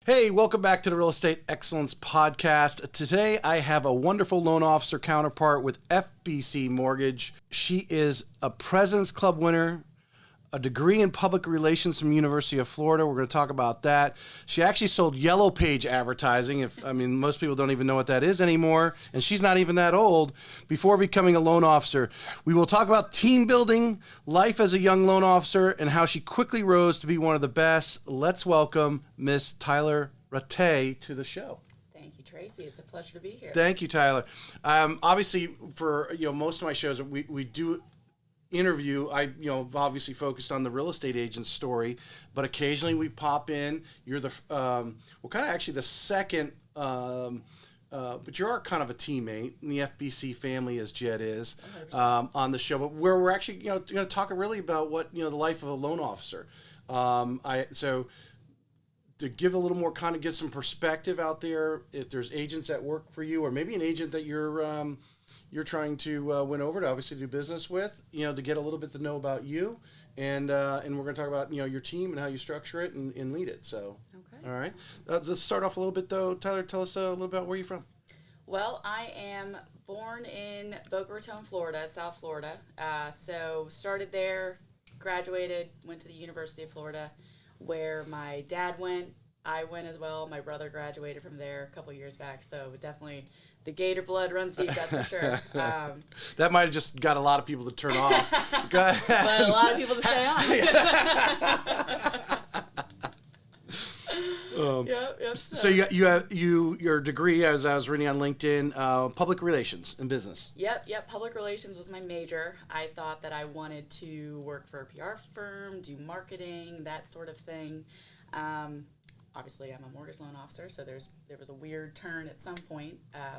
Hey, welcome back to the Real Estate Excellence Podcast. Today I have a wonderful loan officer counterpart with FBC Mortgage. She is a President's Club winner, a degree in public relations from University of Florida. We're going to talk about that. She actually sold Yellow Page advertising. Most people don't even know what that is anymore, and she's not even that old, before becoming a loan officer. We will talk about team building, life as a young loan officer, and how she quickly rose to be one of the best. Let's welcome Miss Tyler Ratay to the show. Thank you, Tracy. It's a pleasure to be here. Thank you, Tyler. Obviously, for most of my shows, we do interview. Obviously focused on the real estate agent's story, but occasionally we pop in. You're the kind of actually the second, but you are kind of a teammate in the FBC family, as Jed is, on the show. But where we're actually going to talk really about what the life of a loan officer. So to give a little more give some perspective out there, if there's agents that work for you, or maybe an agent that you're trying to win over to obviously do business with, to get a little bit to know about you, and we're going to talk about your team and how you structure it and lead it. So, okay, all right, let's start off a little bit though. Tyler, tell us a little about where you're from. Well, I am born in Boca Raton, Florida, South Florida. So started there, graduated, went to the University of Florida, where my dad went. I went as well. My brother graduated from there a couple years back. So definitely the Gator blood runs deep, that's for sure. That might have just got a lot of people to turn off. But a lot of people to stay on. Yep. So you have your degree, as I was reading on LinkedIn, public relations and business. Yep. Public relations was my major. I thought that I wanted to work for a PR firm, do marketing, that sort of thing. Obviously, I'm a mortgage loan officer, so there was a weird turn at some point.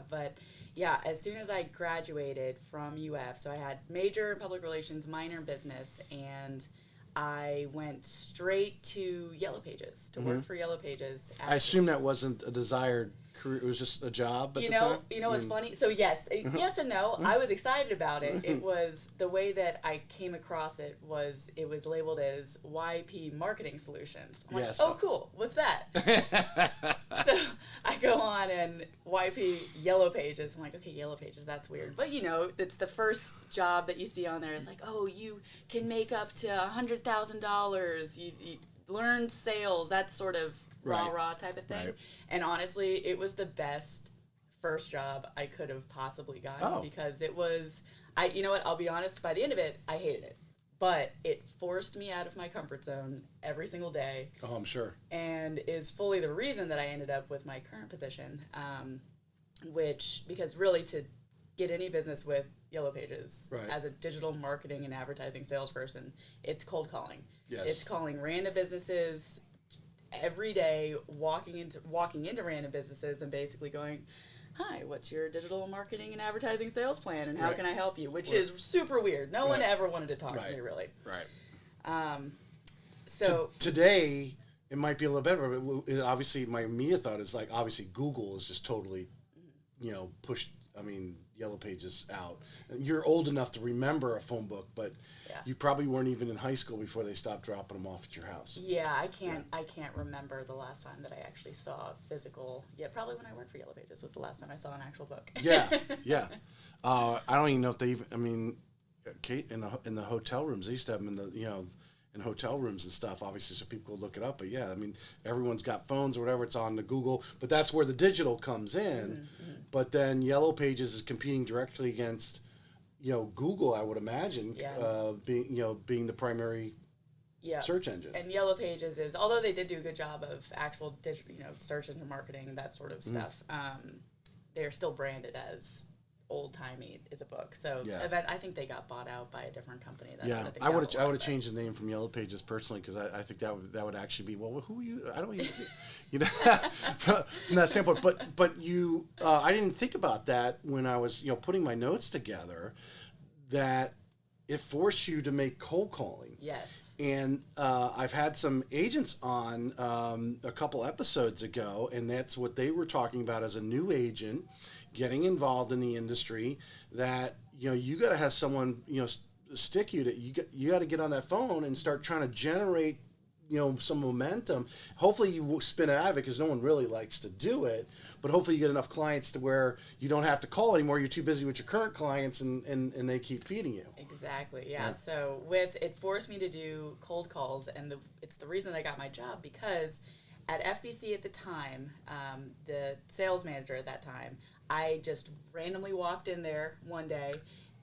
But yeah, as soon as I graduated from UF, so I had major in public relations, minor in business, and I went straight to Yellow Pages to work for Yellow Pages. I assume that wasn't a desired career; it was just a job at the time. What's funny? So yes and no. I was excited about it. It was the way that I came across it was labeled as YP Marketing Solutions. I'm like, oh, cool. What's that? So I go on and YP Yellow Pages. I'm like, okay, Yellow Pages. That's weird. But it's the first job that you see on there. It's like, oh, you can make up to $100,000. You learn sales. That sort of rah type of thing. Right. And honestly, it was the best first job I could have possibly gotten because it was, I'll be honest, by the end of it, I hated it. But it forced me out of my comfort zone every single day. Oh, I'm sure. And is fully the reason that I ended up with my current position, because really to get any business with Yellow Pages as a digital marketing and advertising salesperson, it's cold calling. Yes. It's calling random businesses every day, walking into random businesses and basically going, hi, what's your digital marketing and advertising sales plan, and how can I help you? Which is super weird. No one ever wanted to talk to me, really. Right. So today, it might be a little better, but obviously my immediate thought is obviously Google is just totally, pushed, Yellow Pages out. You're old enough to remember a phone book, but you probably weren't even in high school before they stopped dropping them off at your house. Yeah, I can't remember the last time that I actually saw a physical. Yeah, probably when I worked for Yellow Pages was the last time I saw an actual book. Yeah. I don't even know if they even. Kate, in the hotel rooms, they used to have them in hotel rooms and stuff, obviously, so people could look it up. But yeah, everyone's got phones or whatever, it's on the Google, but that's where the digital comes in. Mm-hmm. But then Yellow Pages is competing directly against, Google, I would imagine, being the primary search engine. And Yellow Pages is, although they did do a good job of actual search engine marketing, that sort of stuff, they're still branded as old-timey is a book. So I think they got bought out by a different company. I would have changed the name from Yellow Pages personally, because I think that would actually be, well, who are you? I don't even see, from that standpoint. But you, I didn't think about that when I was putting my notes together, that it forced you to make cold calling. Yes. And I've had some agents on a couple episodes ago, and that's what they were talking about as a new agent getting involved in the industry, that you got to have someone stick you to, you got to get on that phone and start trying to generate some momentum. Hopefully you spin it out of it because no one really likes to do it, but hopefully you get enough clients to where you don't have to call anymore. You're too busy with your current clients and they keep feeding you. Exactly. Yeah. So it forced me to do cold calls, and it's the reason I got my job, because at FBC at the time, the sales manager at that time, I just randomly walked in there one day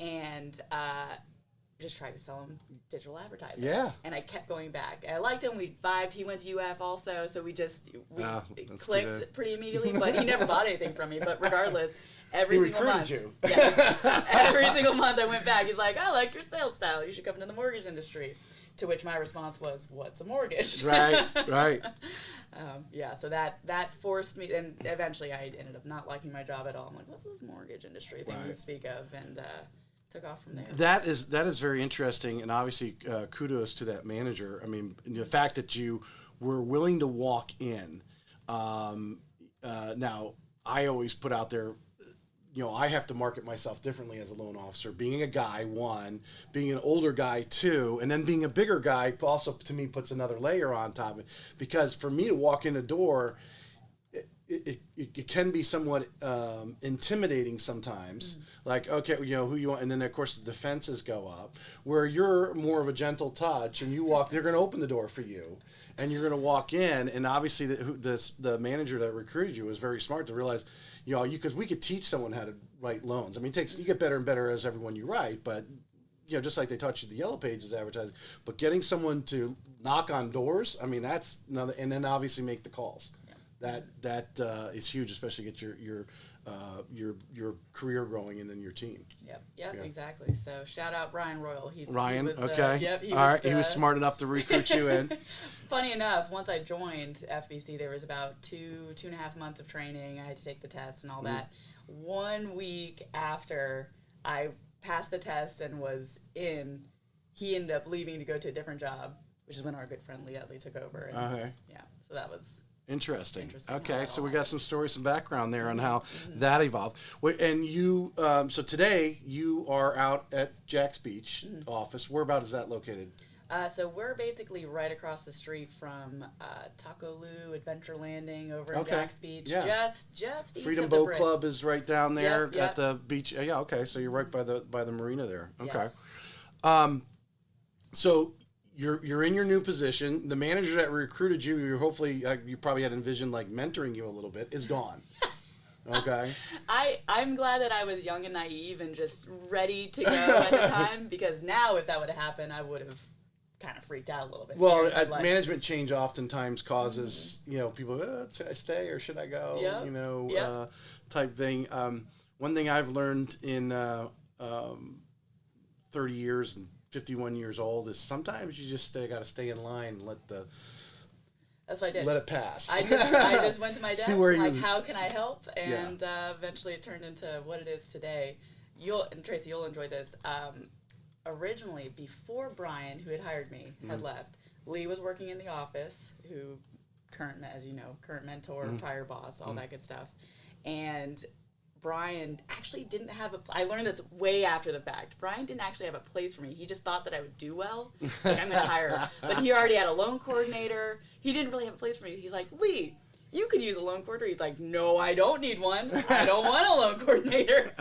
and just tried to sell him digital advertising. Yeah. And I kept going back. I liked him. We vibed. He went to UF also, so we clicked pretty immediately. But he never bought anything from me. But regardless, every single month, every single month I went back. He's like, I like your sales style. You should come into the mortgage industry. To which my response was, "What's a mortgage?" Right. So that forced me, and eventually I ended up not liking my job at all. I'm like, "What's this mortgage industry thing you speak of?" And took off from there. That is very interesting, and obviously kudos to that manager. I mean, the fact that you were willing to walk in. Now, I always put out there, I have to market myself differently as a loan officer. Being a guy, one, being an older guy, two, and then being a bigger guy also, to me, puts another layer on top of it. Because for me to walk in the door, it can be somewhat intimidating sometimes. Like, okay, who you want, and then of course the defenses go up. Where you're more of a gentle touch, and you walk, they're going to open the door for you, and you're going to walk in. And obviously, the manager that recruited you was very smart to realize, because we could teach someone how to write loans. I mean, you get better and better as everyone you write, but just like they taught you the Yellow Pages advertising. But getting someone to knock on doors, I mean, that's another, and then obviously make the calls. That is huge, especially get your career growing and then your team. Yep, exactly. So shout out Brian Royal. Ryan, okay. All right, he was smart enough to recruit you in. Funny enough, once I joined FBC, there was about 2.5 months of training. I had to take the test and all that. 1 week after I passed the test and was in, he ended up leaving to go to a different job, which is when our good friend Lee Utley took over. And, so that was... Interesting. Okay, so we got some stories, some background there on how that evolved. And you, so today you are out at Jack's Beach office. Whereabouts is that located? So we're basically right across the street from Taco Lou, Adventure Landing over in Jack's Beach. Yeah. Just east Freedom of the Boat bridge. Club is right down there at the beach. Yeah, okay, so you're right by the marina there. Okay. Yes. So you're in your new position. The manager that recruited you, you probably had envisioned like mentoring you a little bit, is gone. Okay. I'm glad that I was young and naive and just ready to go at the time, because now if that would have happened, I would have kind of freaked out a little bit. Well, management change oftentimes causes, people, should I stay or should I go? Type thing. One thing I've learned in 30 years and 51 years old is sometimes you just got to stay in line and that's what I did. Let it pass. I just went to my desk and how can I help? And eventually it turned into what it is today. Tracy, you'll enjoy this. Originally, before Brian, who had hired me, had left, Lee was working in the office, current mentor, prior boss, all that good stuff. And Brian actually didn't have I learned this way after the fact. Brian didn't actually have a place for me. He just thought that I would do well. Like, I'm going to hire her. But he already had a loan coordinator. He didn't really have a place for me. He's like, Lee, you could use a loan coordinator. He's like, no, I don't need one. I don't want a loan coordinator.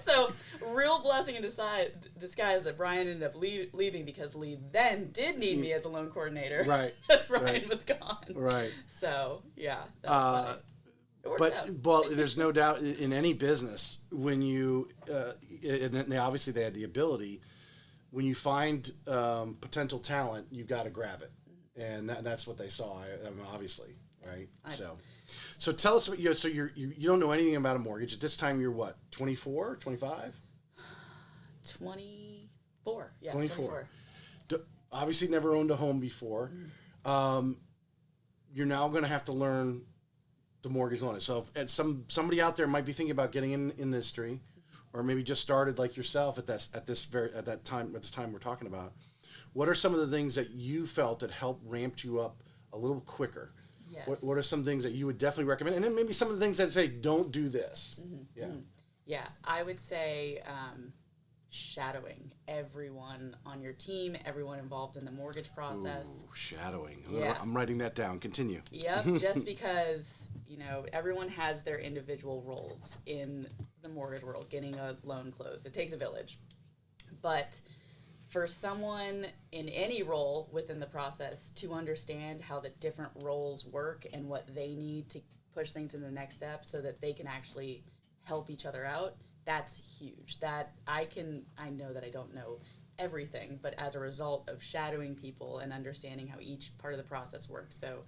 So real blessing in disguise that Brian ended up leaving, because Lee then did need me as a loan coordinator. Right. Brian was gone. Right. So, yeah, that's funny. But there's no doubt in any business when you and obviously they had the ability, when you find potential talent, you got to grab it, and that's what they saw. Obviously, right? So tell us. So you don't know anything about a mortgage at this time. You're what, 24, 25? 24. Yeah, 24. Obviously, never owned a home before. You're now going to have to learn the mortgage loan. So if somebody out there might be thinking about getting in industry, or maybe just started like yourself at this time we're talking about, what are some of the things that you felt that helped ramp you up a little quicker? Yes. What are some things that you would definitely recommend, and then maybe some of the things that say don't do this? Yeah, I would say shadowing everyone on your team, everyone involved in the mortgage process. Ooh, shadowing. Yeah. I'm writing that down. Continue. Yep, just because, everyone has their individual roles in the mortgage world, getting a loan closed. It takes a village. But for someone in any role within the process to understand how the different roles work and what they need to push things in the next step so that they can actually help each other out, that's huge. That I know that I don't know everything, but as a result of shadowing people and understanding how each part of the process works. So,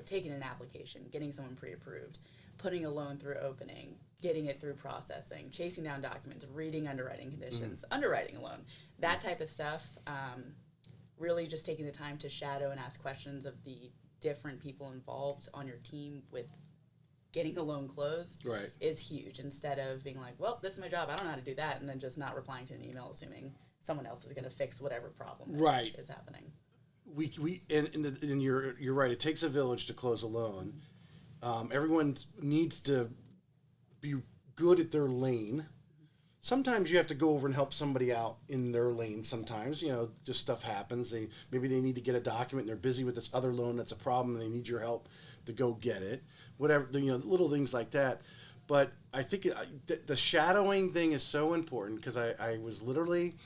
taking an application, getting someone pre-approved, putting a loan through opening, getting it through processing, chasing down documents, reading underwriting conditions, underwriting a loan, that type of stuff, really just taking the time to shadow and ask questions of the different people involved on your team with getting a loan closed is huge, instead of being like, well, this is my job, I don't know how to do that, and then just not replying to an email assuming someone else is going to fix whatever problem is happening. And you're right. It takes a village to close a loan. Everyone needs to be good at their lane. Sometimes you have to go over and help somebody out in their lane. Sometimes, just stuff happens. Maybe they need to get a document and they're busy with this other loan that's a problem and they need your help to go get it. Whatever, little things like that. But I think the shadowing thing is so important, because I was literally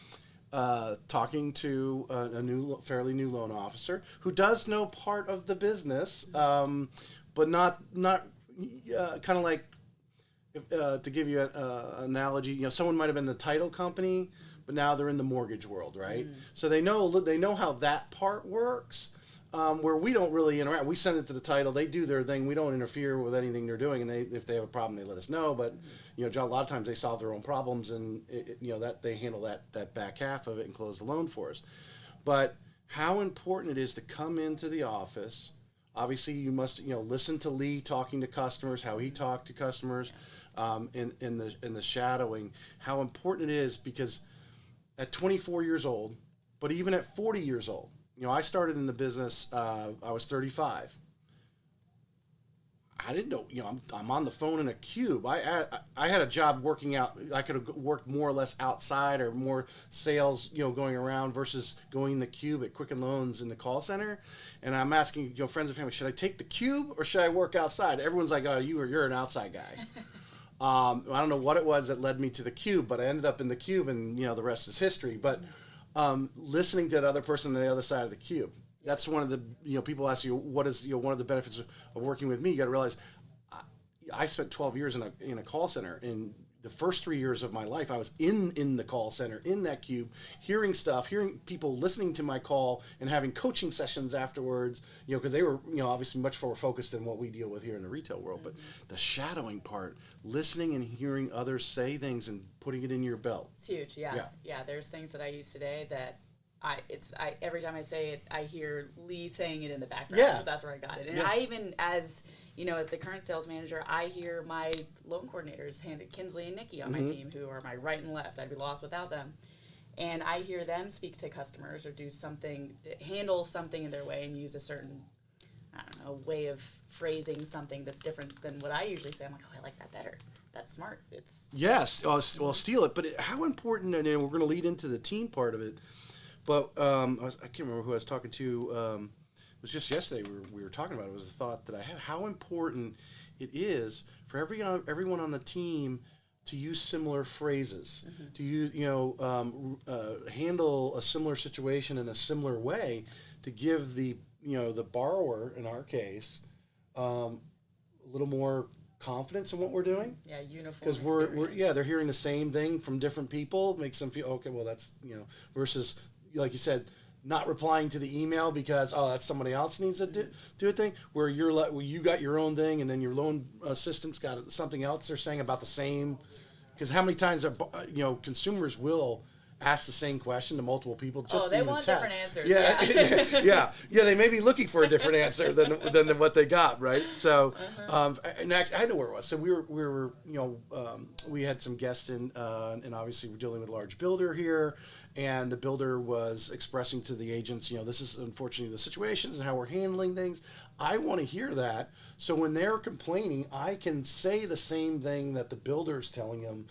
talking to a fairly new loan officer who does know part of the business, but not kind of like, to give you an analogy, someone might have been the title company, but now they're in the mortgage world, right? So they know how that part works, where we don't really interact. We send it to the title, they do their thing, we don't interfere with anything they're doing, and if they have a problem, they let us know. But a lot of times they solve their own problems, and that they handle that back half of it and close the loan for us. But how important it is to come into the office. Obviously, you must listen to Lee talking to customers, how he talked to customers, in the shadowing. How important it is, because at 24 years old, but even at 40 years old, I started in the business. I was 35. I didn't know. I'm on the phone in a cube. I had a job working out. I could have worked more or less outside, or more sales, going around, versus going in the cube at Quicken Loans in the call center. And I'm asking, friends and family, should I take the cube or should I work outside? Everyone's like, oh, you're an outside guy. I don't know what it was that led me to the cube, but I ended up in the cube, and the rest is history. But listening to the other person on the other side of the cube. That's one of the, people ask you, what is, one of the benefits of working with me? You got to realize, I spent 12 years in a call center, and the first 3 years of my life, I was in the call center, in that cube, hearing stuff, hearing people listening to my call, and having coaching sessions afterwards, because they were, obviously much more focused than what we deal with here in the retail world. But the shadowing part, listening and hearing others say things and putting it in your belt. It's huge, yeah. There's things that I use today that every time I say it, I hear Lee saying it in the background. Yeah. So that's where I got it. And I even, as the current sales manager, I hear my loan coordinators, Kinsley and Nikki on my team, who are my right and left. I'd be lost without them. And I hear them speak to customers or do something, handle something in their way, and use a certain, way of phrasing something that's different than what I usually say. I'm like, oh, I like that better. That's smart. Yes, I'll steal it. But how important, and we're going to lead into the team part of it. But I can't remember who I was talking to. It was just yesterday we were talking about it. It was a thought that I had. How important it is for everyone on the team to use similar phrases, to use handle a similar situation in a similar way, to give the borrower, in our case, a little more confidence in what we're doing. Yeah, uniform. Because they're hearing the same thing from different people. It makes them feel, okay, well, that's versus, like you said, not replying to the email because that's somebody else needs to do a thing, where you got your own thing, and then your loan assistant's got something else they're saying about the same. Because how many times consumers will ask the same question to multiple people? They want different answers. Yeah. They may be looking for a different answer than what they got, right? So, and I know where it was. So we were we had some guests in, and obviously we're dealing with a large builder here, and the builder was expressing to the agents, this is unfortunately the situations and how we're handling things. I want to hear that, so when they're complaining, I can say the same thing that the builder's telling them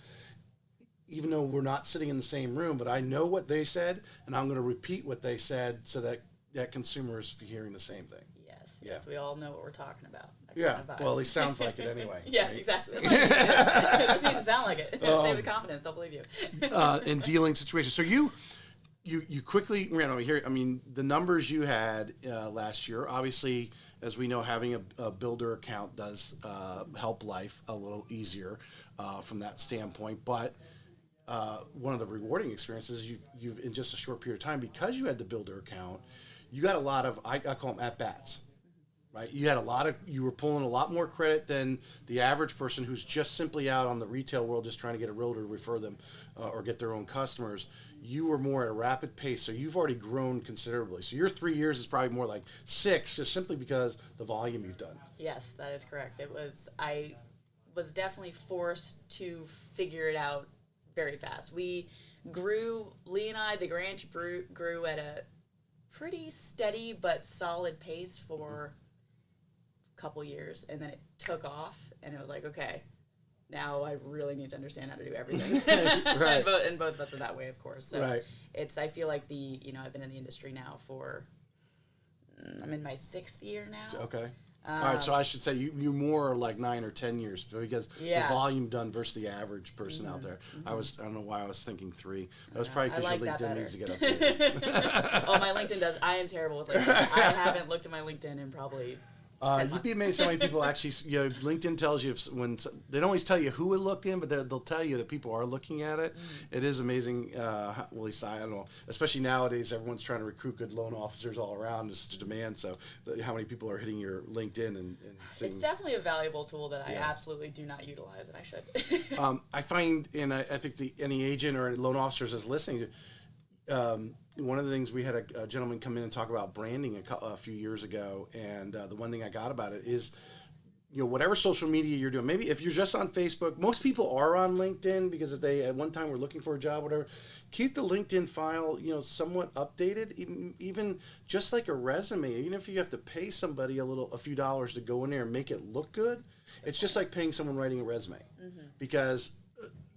even though we're not sitting in the same room, but I know what they said, and I'm going to repeat what they said so that consumer is hearing the same thing. Yes, we all know what we're talking about. Yeah, well, at least sounds like it anyway. Yeah, right? Exactly. It just needs to sound like it. Save the confidence. They'll believe you. In dealing situations. So you quickly ran over here. I mean, the numbers you had last year, obviously, as we know, having a builder account does help life a little easier from that standpoint. But one of the rewarding experiences you've in just a short period of time, because you had the builder account, you got a lot of, I call them at-bats. Right? You were pulling a lot more credit than the average person who's just simply out on the retail world just trying to get a realtor to refer them or get their own customers. You were more at a rapid pace, so you've already grown considerably. So your 3 years is probably more like 6, just simply because the volume you've done. Yes, that is correct. I was definitely forced to figure it out very fast. We grew, Lee and I, the ranch grew at a pretty steady but solid pace for couple years, and then it took off, and it was like, okay, now I really need to understand how to do everything. Right. and both of us were that way, of course. So right. I feel like I've been in the industry now for, I'm in my 6th year now. Okay. All right, so I should say you more like 9 or 10 years, because the volume done versus the average person out there. I don't know why I was thinking 3. That was probably because your LinkedIn needs to get updated. Oh, my LinkedIn does. I am terrible with LinkedIn. I haven't looked at my LinkedIn in probably you'd be amazed how many people actually, LinkedIn tells you when they don't always tell you who would look in, but they'll tell you that people are looking at it. It is amazing. Well, at least I don't know. Especially nowadays, everyone's trying to recruit good loan officers all around. There's such demand. So, how many people are hitting your LinkedIn and seeing? It's definitely a valuable tool that I absolutely do not utilize, and I should. I find, and I think any agent or loan officers is listening to. One of the things, we had a gentleman come in and talk about branding a few years ago, and the one thing I got about it is, whatever social media you're doing, maybe if you're just on Facebook, most people are on LinkedIn because if they at one time were looking for a job, whatever, keep the LinkedIn file, somewhat updated, even just like a resume. Even if you have to pay somebody a few dollars to go in there and make it look good, it's just like paying someone writing a resume, because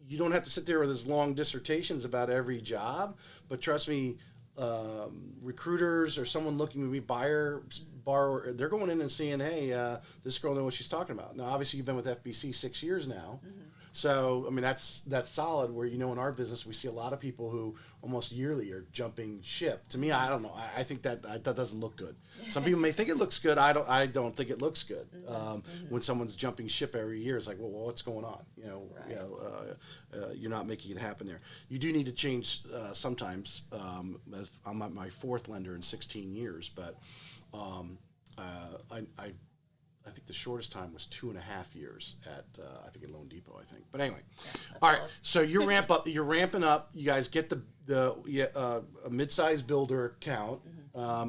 you don't have to sit there with these long dissertations about every job, but trust me, recruiters or someone looking to be borrower, they're going in and seeing, hey, this girl knows what she's talking about. Now, obviously, you've been with FBC 6 years now. So, I mean, that's solid, where, in our business, we see a lot of people who almost yearly are jumping ship. To me, I don't know. I think that doesn't look good. Some people may think it looks good. I don't think it looks good. When someone's jumping ship every year, it's like, well, what's going on? You're not making it happen there. You do need to change sometimes. I'm at my 4th lender in 16 years, but I think the shortest time was 2.5 years at I think at Loan Depot. I think, but anyway, all right. So you're ramping up. You guys get a mid-sized builder account.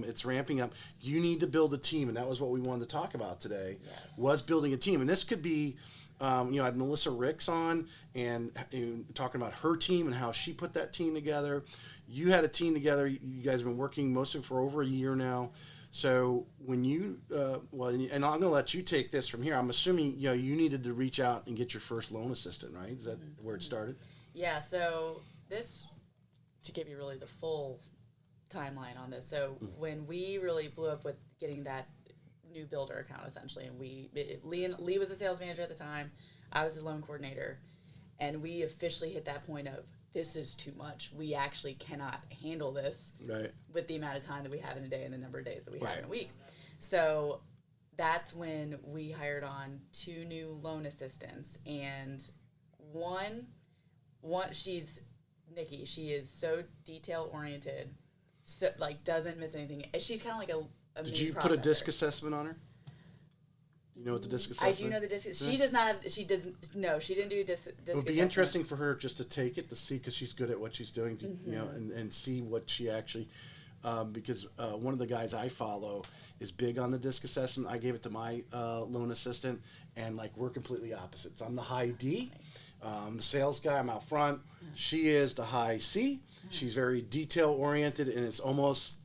It's ramping up. You need to build a team, and that was what we wanted to talk about today. Was building a team, and this could be. I had Melissa Ricks on and talking about her team and how she put that team together. You had a team together. You guys have been working mostly for over a year now. So when you, and I'm going to let you take this from here. I'm assuming, you needed to reach out and get your first loan assistant, right? Is that where it started? Yeah. So this, to give you really the full timeline on this. So when we really blew up with getting that new builder account, essentially, and Lee was the sales manager at the time. I was the loan coordinator, and we officially hit that point of, this is too much. We actually cannot handle this with the amount of time that we have in a day and the number of days that we have in a week. So that's when we hired on 2 new loan assistants, and one she's Nikki. She is so detail oriented, so doesn't miss anything. She's kind of like a Did you put a disc assessment on her? You know what the disc assessment? I do know the disc. She does not have. She doesn't. No, she didn't do disc. It would be interesting for her just to take it to see, because she's good at what she's doing, to, and see what she actually. Because one of the guys I follow is big on the disc assessment. I gave it to my loan assistant, and we're completely opposites. I'm the high D, the sales guy. I'm out front. She is the high C. She's very detail oriented, and it's almost.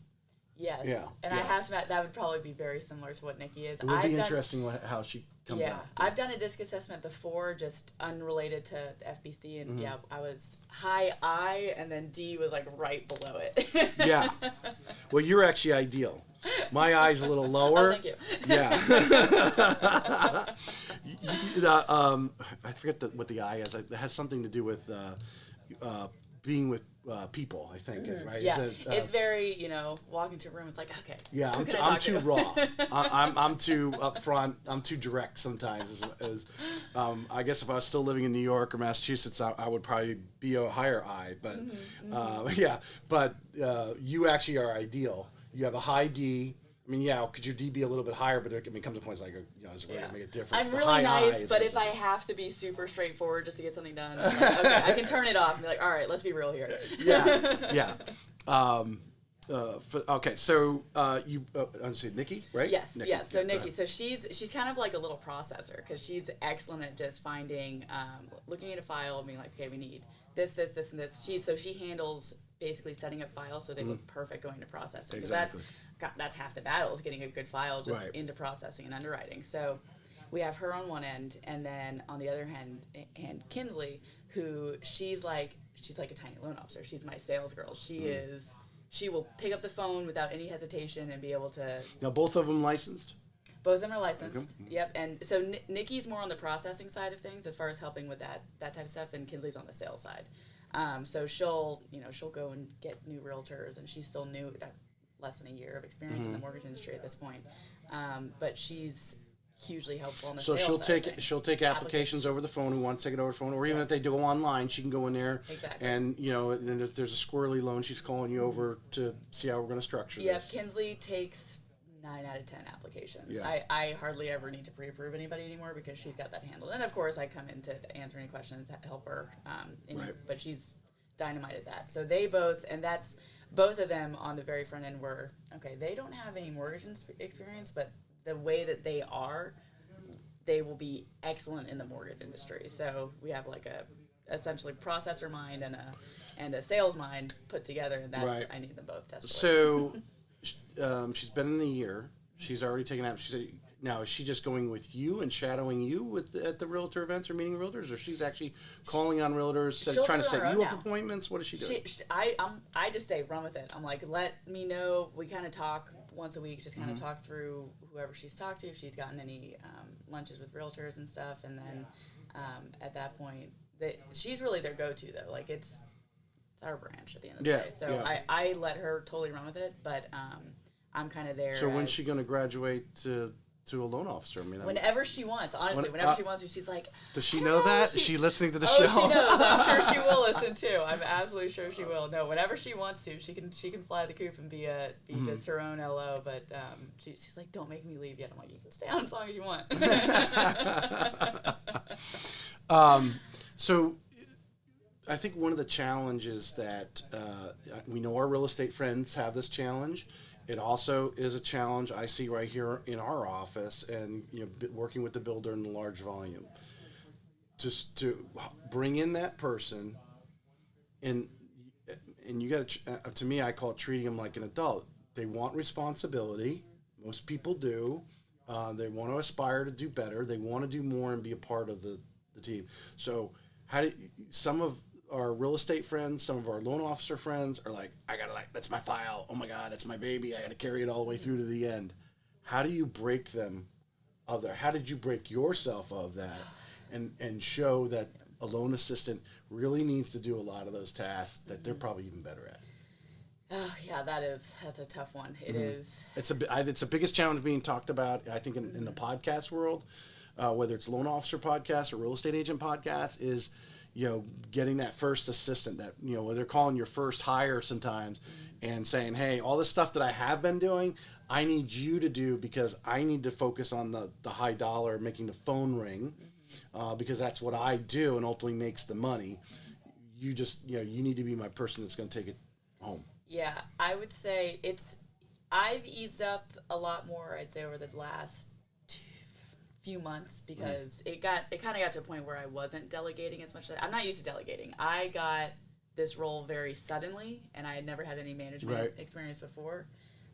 Yes. Yeah. And I have to. That would probably be very similar to what Nikki is. It would be interesting how comes out. I've done a disc assessment before, just unrelated to FBC, and I was high I, and then D was like right below it. Yeah. Well, you're actually ideal. My eye's a little lower. Oh, thank you. Yeah. I forget what the eye is. It has something to do with being with people, I think, right? Yeah, it's very, walk into a room, it's like, okay. Yeah, I'm too raw. I'm too upfront. I'm too direct sometimes. I guess if I was still living in New York or Massachusetts, I would probably be a higher eye. But you actually are ideal. You have a high D. I mean, could your D be a little bit higher? But there comes a point, it's like, is it really going to make a difference? I'm really nice, but if I have to be super straightforward just to get something done, I'm like, okay, I can turn it off and be like, all right, let's be real here. Yeah. Okay, so let's see, Nikki, right? Yes, Nikki. Yes. So Nikki, so she's kind of like a little processor because she's excellent at just finding, looking at a file and being like, okay, we need this, and this. She handles basically setting up files so they look perfect going to processing. Exactly. That's half the battle is getting a good file just into processing and underwriting. So we have her on one end, and then on the other hand, Kinsley, who she's like a tiny loan officer. She's my sales girl. She will pick up the phone without any hesitation and be able to. Now, both of them licensed? Both of them are licensed. Okay. Yep. And so Nikki's more on the processing side of things as far as helping with that type of stuff, and Kinsley's on the sales side. So she'll go and get new realtors, and she's still new, less than a year of experience in the mortgage industry at this point. But she's hugely helpful on the sales side. So she'll take applications over the phone who want to take it over the phone, or even if they go online, she can go in there. Exactly. And and if there's a squirrely loan, she's calling you over to see how we're going to structure this. Yeah, Kinsley takes 9 out of 10 applications. Yeah. I hardly ever need to pre-approve anybody anymore because she's got that handled. And of course, I come in to answer any questions, help her. But she's dynamite at that. So they both, and that's both of them on the very front end were, okay, they don't have any mortgage experience, but the way that they will be excellent in the mortgage industry. So we have like a essentially processor mind and a sales mind put together, and that's I need them both desperately. So she's been in the year. She's already taken out. She said, now is she just going with you and shadowing you at the realtor events or meeting realtors, or she's actually calling on realtors, trying to set you up appointments? What is she doing? I just say run with it. I'm like, let me know. We kind of talk once a week, just kind of talk through whoever she's talked to, if she's gotten any lunches with realtors and stuff, and then at that point, she's really their go-to though. Like it's our branch at the end of the day. So I let her totally run with it, but I'm kind of there. So when's she going to graduate to a loan officer? I mean, whenever she wants, honestly, whenever she wants to, she's like. Does she know that? Is she listening to the show? She knows. I'm sure she will listen too. I'm absolutely sure she will. No, whenever she wants to, she can fly the coop and be just her own LO. But she's like, don't make me leave yet. I'm like, you can stay on as long as you want. So I think one of the challenges that we know our real estate friends have this challenge. It also is a challenge I see right here in our office, and working with the builder in the large volume, just to bring in that person, and you got to me, I call it treating them like an adult. They want responsibility. Most people do. They want to aspire to do better. They want to do more and be a part of the team. So some of our real estate friends, some of our loan officer friends are like, that's my file. Oh my God, that's my baby. I got to carry it all the way through to the end. How do you break them of there? How did you break yourself of that and show that a loan assistant really needs to do a lot of those tasks that they're probably even better at? Oh yeah, that's a tough one. It is. It's the biggest challenge being talked about, I think, in the podcast world, whether it's loan officer podcast or real estate agent podcast, is getting that first assistant that, they're calling your first hire sometimes and saying, hey, all this stuff that I have been doing, I need you to do because I need to focus on the high dollar, making the phone ring, because that's what I do and ultimately makes the money. You just, you need to be my person that's going to take it home. Yeah, I would say I've eased up a lot more, I'd say, over the last few months because it kind of got to a point where I wasn't delegating as much. I'm not used to delegating. I got this role very suddenly, and I had never had any management experience before.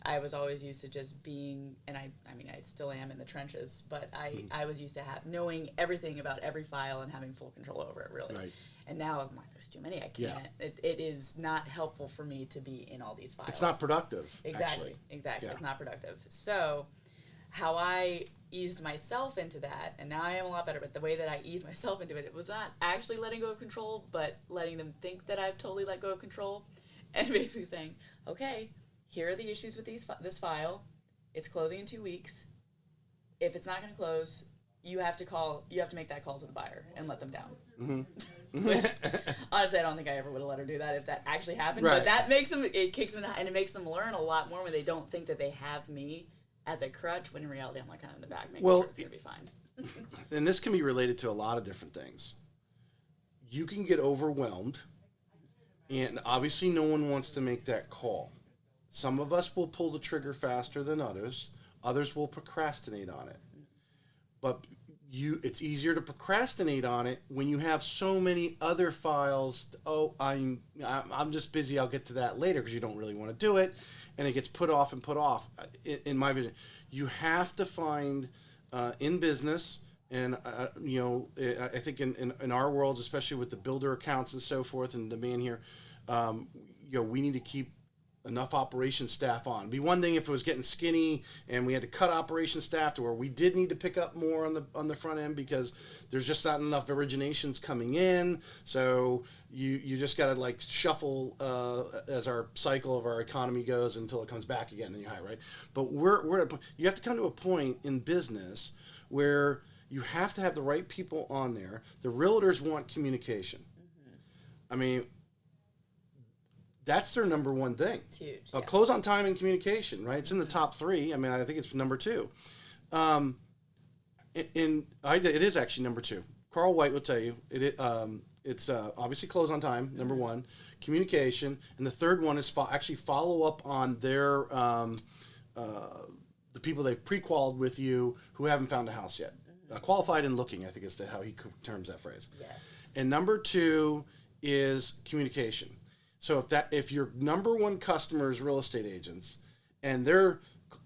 I was always used to just being, and I mean, I still am in the trenches, but I was used to knowing everything about every file and having full control over it, really. Right. And now I'm like, there's too many. I can't. Yeah. It is not helpful for me to be in all these files. It's not productive. Exactly. Exactly. Yeah. It's not productive. So how I eased myself into that, and now I am a lot better, but the way that I eased myself into it, it was not actually letting go of control, but letting them think that I've totally let go of control, and basically saying, okay, here are the issues with this file. It's closing in 2 weeks. If it's not going to close, you have to make that call to the buyer and let them down. Mm-hmm. Which, honestly, I don't think I ever would have let her do that if that actually happened. Right. But that makes them, it kicks them, and it makes them learn a lot more when they don't think that they have me as a crutch, when in reality I'm like kind of in the back making sure it's going to be fine. And this can be related to a lot of different things. You can get overwhelmed, and obviously no one wants to make that call. Some of us will pull the trigger faster than others. Others will procrastinate on it. But it's easier to procrastinate on it when you have so many other files. Oh, I'm just busy. I'll get to that later, because you don't really want to do it, and it gets put off and put off. In my vision, you have to find in business, and I think in our worlds, especially with the builder accounts and so forth, and demand here, we need to keep enough operation staff on. It'd be one thing if it was getting skinny and we had to cut operation staff to where we did need to pick up more on the front end because there's just not enough originations coming in. So you just got to like shuffle as our cycle of our economy goes until it comes back again, and you hire, right? But you have to come to a point in business where you have to have the right people on there. The realtors want communication. Mm-hmm. I mean, that's their number one thing. It's huge. Close on time and communication, right? It's in the top 3. I mean, I think it's number 2. It is actually number 2. Carl White will tell you it's obviously close on time, number 1, communication, and the third one is actually follow up on their the people they've pre-qualified with you who haven't found a house yet. Mm-hmm. Qualified and looking, I think is how he terms that phrase. Yes. And number 2 is communication. So if your number 1 customer is real estate agents and they're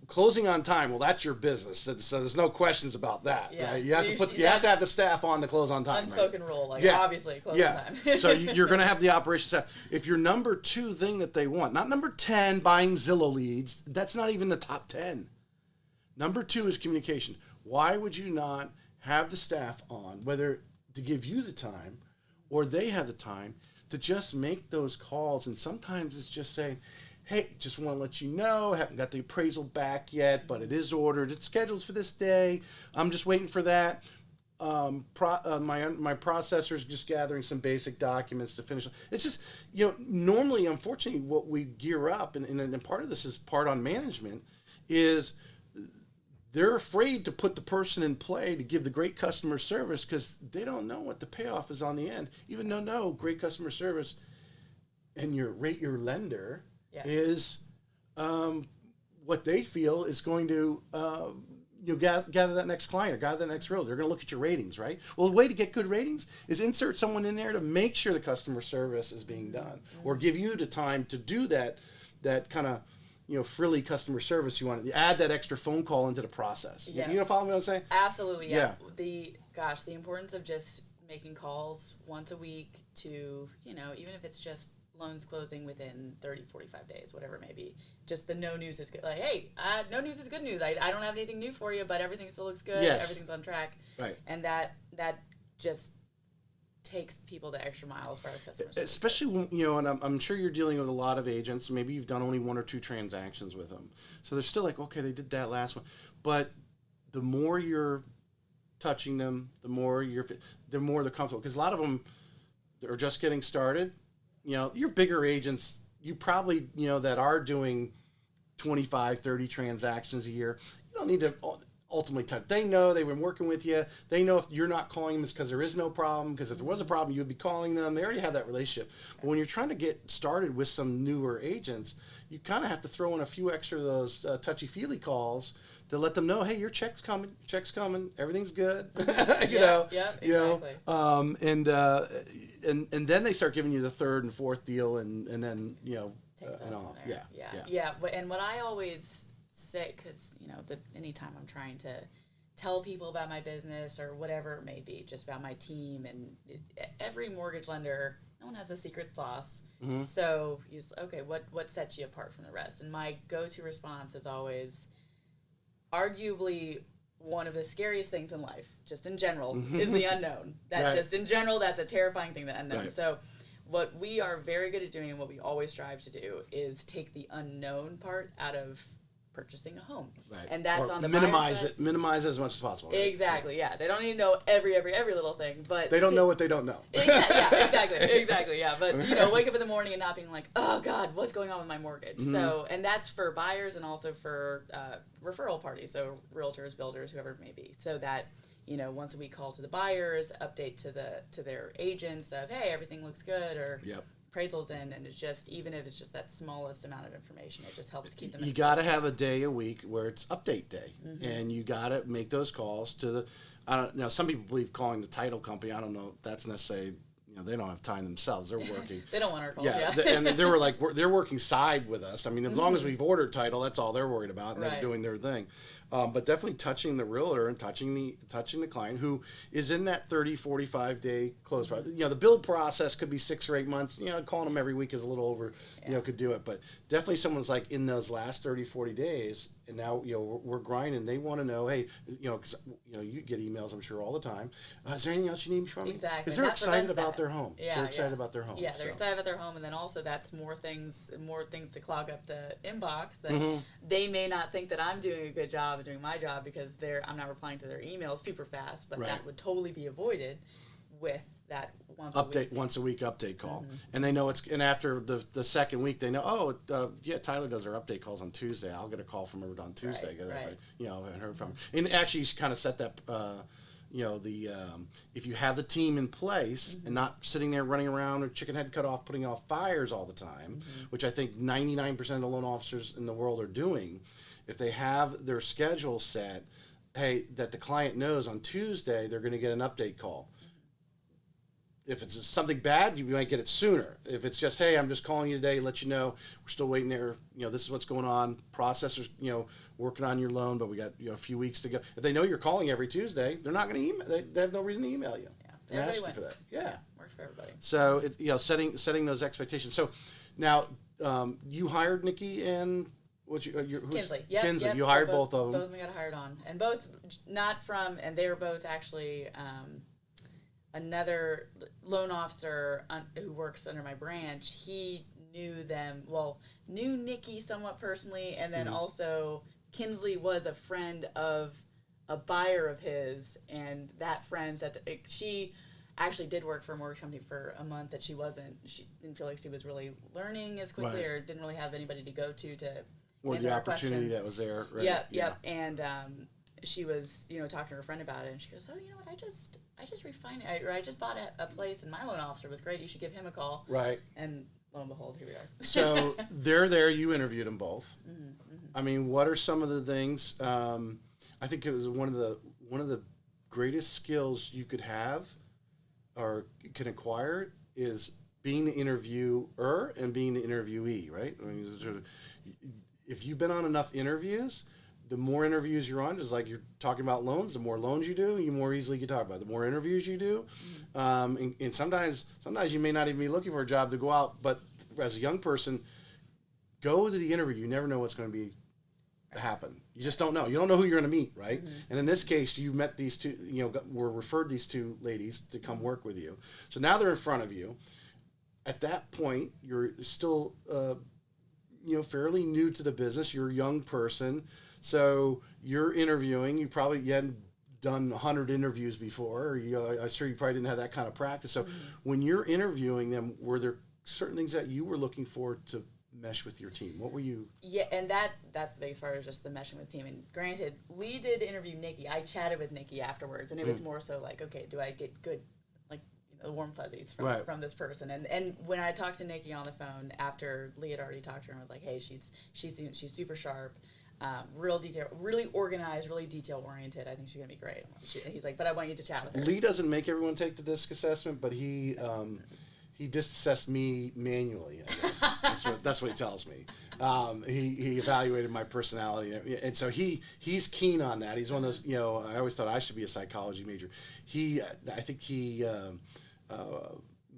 closing on time, well, that's your business. So there's no questions about that, right? You have to have the staff on to close on time. Unspoken right? rule, obviously, close on time. So you're going to have the operation staff. If your number 2 thing that they want, not number 10 buying Zillow leads, that's not even the top 10. Number 2 is communication. Why would you not have the staff on, whether to give you the time or they have the time to just make those calls? And sometimes it's just saying, hey, just want to let you know, haven't got the appraisal back yet, but it is ordered. It's scheduled for this day. I'm just waiting for that. My processor's just gathering some basic documents to finish. It's just, normally, unfortunately, what we gear up, and part of this is part on management, is they're afraid to put the person in play to give the great customer service because they don't know what the payoff is on the end. Even though, no, great customer service and your lender is what they feel is going to gather that next client or gather that next realtor. They're going to look at your ratings, right? Well, the way to get good ratings is insert someone in there to make sure the customer service is being done, or give you the time to do that kind of frilly customer service you want to add that extra phone call into the process. Yeah. You follow me what I'm saying? Absolutely, yeah. The importance of just making calls once a week to, even if it's just loans closing within 30, 45 days, whatever it may be. Just the no news is good. Like, hey, no news is good news. I don't have anything new for you, but everything still looks good. Yes. Everything's on track. Right. And that just takes people the extra mile as far as customers. Especially when, and I'm sure you're dealing with a lot of agents. Maybe you've done only 1 or 2 transactions with them. So they're still like, okay, they did that last one. But the more you're touching them, the more they're comfortable. Because a lot of them are just getting started. Your bigger agents, you probably, that are doing 25, 30 transactions a year. You don't need to ultimately touch. They know they've been working with you. They know if you're not calling them, it's because there is no problem. Because if there was a problem, you would be calling them. They already have that relationship. But when you're trying to get started with some newer agents, you kind of have to throw in a few extra of those touchy-feely calls to let them know, hey, your check's coming, everything's good. Exactly. And then they start giving you the 3rd and 4th deal, and then takes and off. Yeah. And what I always say, because anytime I'm trying to tell people about my business or whatever it may be, just about my team, and every mortgage lender, no one has a secret sauce. Mm-hmm. So okay, what sets you apart from the rest? And my go-to response is always, arguably one of the scariest things in life, just in general, is the unknown. Just in general, that's a terrifying thing, the unknown. Right. So what we are very good at doing, and what we always strive to do, is take the unknown part out of purchasing a home. Right. And that's on the minimize it as much as possible. Right? Exactly. Yeah. They don't need to know every little thing, but they don't know what they don't know. Exactly. Yeah. But wake up in the morning and not being like, oh God, what's going on with my mortgage? Mm-hmm. So, and that's for buyers and also for referral parties, so realtors, builders, whoever it may be. So that once a week call to the buyers, update to their agents of, hey, everything looks good, or appraisals in, and it's just, even if it's just that smallest amount of information, it just helps keep them. You got to have a day a week where it's update day, and you got to make those calls to the. I don't know. Some people believe calling the title company. I don't know if that's necessarily. They don't have time themselves. They're working. They don't want our calls. And they were like, they're working side with us. I mean, as long as we've ordered title, that's all they're worried about, and they're doing their thing. But definitely touching the realtor and touching the client who is in that 30, 45 day close process. The build process could be 6 or 8 months. Calling them every week is a little over. Could do it, but definitely someone's like in those last 30, 40 days, and now we're grinding. They want to know, hey, because you get emails, I'm sure, all the time. Is there anything else you need from me? Exactly. Because they're excited about their home. They're excited about their home. Yeah, they're excited about their home, and then also that's more things to clog up the inbox that they may not think that I'm doing a good job of doing my job because I'm not replying to their emails super fast, but that would totally be avoided with that once a week update call. And they know and after the second week they know, Tyler does our update calls on Tuesday. I'll get a call from her on Tuesday. Right. And heard from her. And actually you kind of set that if you have the team in place and not sitting there running around or chicken head cut off, putting off fires all the time, which I think 99% of the loan officers in the world are doing, if they have their schedule set, hey, that the client knows on Tuesday they're going to get an update call. If it's something bad, you might get it sooner. If it's just, hey, I'm just calling you today, let you know we're still waiting there. This is what's going on. Processors, working on your loan, but we got a few weeks to go. If they know you're calling every Tuesday, they're not going to email. They have no reason to email you. Yeah, and ask you for that. Yeah, works for everybody. So setting those expectations. So now you hired Nikki and Kinsley. Kinsley. You hired both of them. Both of them got hired on, and both and they were both actually. Another loan officer who works under my branch, he knew Nikki somewhat personally, and then also Kinsley was a friend of a buyer of his, and that friend said she actually did work for a mortgage company for a month that she didn't feel like she was really learning as quickly, or didn't really have anybody to go to or the opportunity that was there. Right? Yep. And she was talking to her friend about it, and she goes, oh, you know what, I just I just bought a place, and my loan officer was great. You should give him a call. Right. And lo and behold, here we are. So they're there. You interviewed them both. I mean, what are some of the things? I think it was one of the greatest skills you could have or can acquire is being the interviewer and being the interviewee. Right. I mean, if you've been on enough interviews, the more interviews you're on, just like you're talking about loans, the more loans you do, you more easily can talk about it. The more interviews you do, and sometimes you may not even be looking for a job to go out, but as a young person, go to the interview. You never know what's going to happen. You just don't know. You don't know who you're going to meet, right? And in this case, you met these two, were referred these two ladies to come work with you. So now they're in front of you. At that point, you're still, fairly new to the business. You're a young person. So you're interviewing. You hadn't done 100 interviews before. I'm sure you probably didn't have that kind of practice. So when you're interviewing them, were there certain things that you were looking for to mesh with your team? What were you? Yeah, and that's the biggest part, is just the meshing with team. And granted, Lee did interview Nikki. I chatted with Nikki afterwards, and it was more so like, okay, do I get good, warm fuzzies from this person? And when I talked to Nikki on the phone after Lee had already talked to her, and was like, hey, she's super sharp. Real detail, really organized, really detail oriented. I think she's gonna be great. He's like, but I want you to chat with her. Lee doesn't make everyone take the DISC assessment, but he he disassessed me manually, I guess. That's what he tells me. He evaluated my personality, and so he's keen on that. He's one of those, I always thought I should be a psychology major. I think he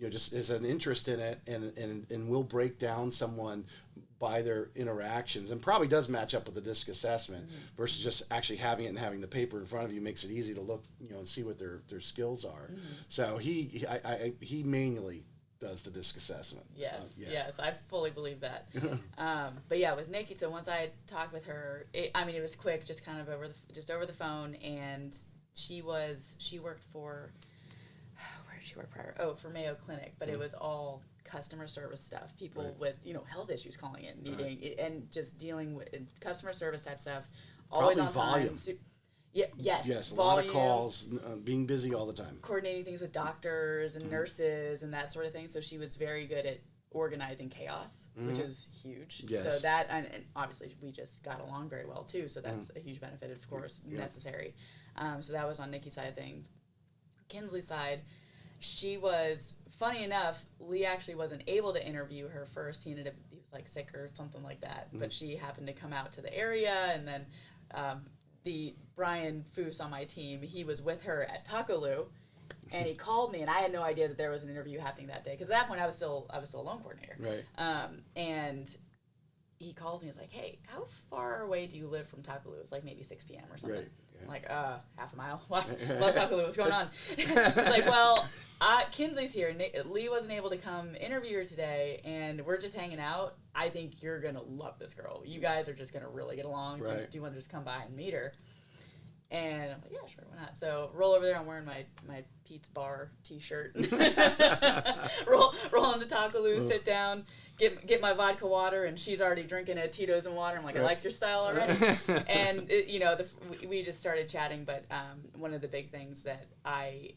just is an interest in it, and will break down someone by their interactions, and probably does match up with the DISC assessment versus just actually having it and having the paper in front of you makes it easy to look, and see what their skills are. So he manually does the DISC assessment. Yes, yes, I fully believe that. But yeah, with Nikki, so once I had talked with her, it was quick, just kind of over the phone, and she worked for, where did she work prior? Oh, for Mayo Clinic, but it was all customer service stuff. People with health issues calling in, needing and just dealing with customer service type stuff. Always on volume. time. Yes, a lot of calls, being busy all the time. Coordinating things with doctors and nurses and that sort of thing. So she was very good at organizing chaos, which is huge. Yes. So that, and obviously we just got along very well too. So that's a huge benefit, of course, necessary. So that was on Nikki's side of things. Kinsley's side, she was, funny enough, Lee actually wasn't able to interview her first. He was like sick or something like that. But she happened to come out to the area, and then the Brian Foose on my team, he was with her at Taco Lu, and he called me, and I had no idea that there was an interview happening that day, because at that point I was still a loan coordinator. Right. And he calls me, he's like, hey, how far away do you live from Taco Lu? It was like maybe 6 p.m. or something. Right. Yeah. I'm like, half a mile. Love Taco Lu, what's going on? He's like, well, Kinsley's here. Lee wasn't able to come interview her today, and we're just hanging out. I think you're going to love this girl. You guys are just going to really get along. Right. Do you want to just come by and meet her? And I'm like, yeah, sure, why not? So roll over there. I'm wearing my Pete's Bar T-shirt. roll on the Taco Lu, sit down, get my vodka water, and she's already drinking a Tito's and water. I'm like, I like your style already. And we just started chatting. But one of the big things that I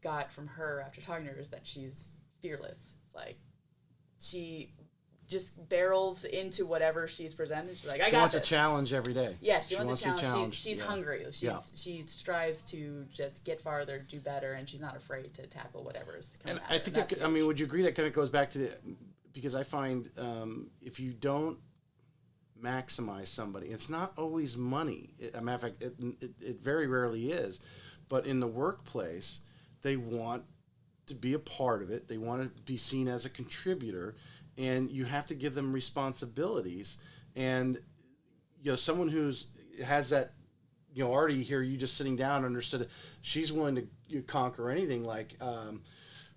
got from her after talking to her is that she's fearless. It's like she just barrels into whatever she's presented. She's like, I got this. She wants a challenge every day. Yeah, she wants a challenge. She's hungry. She strives to just get farther, do better, and she's not afraid to tackle whatever's coming at her. I think that, would you agree that kind of goes back to because I find if you don't maximize somebody, it's not always money. As a matter of fact, it very rarely is. But in the workplace, they want to be a part of it. They want to be seen as a contributor. And you have to give them responsibilities, and someone has that, already here. You just sitting down, understood it. She's willing to conquer anything. Like, God,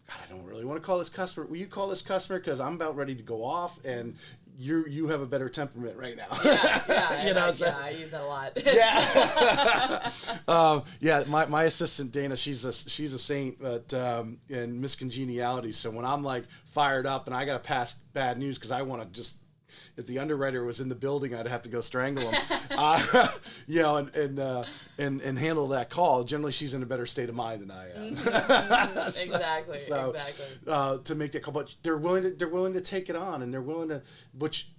I don't really want to call this customer. Will you call this customer, because I'm about ready to go off, and you have a better temperament right now. I use that a lot. My assistant Dana, she's a saint, but in Miscongeniality. So when I'm like fired up and I got to pass bad news because I want to just, if the underwriter was in the building, I'd have to go strangle him. And handle that call. Generally, she's in a better state of mind than I am. Exactly. To make that call, but they're willing to take it on, and they're willing to, which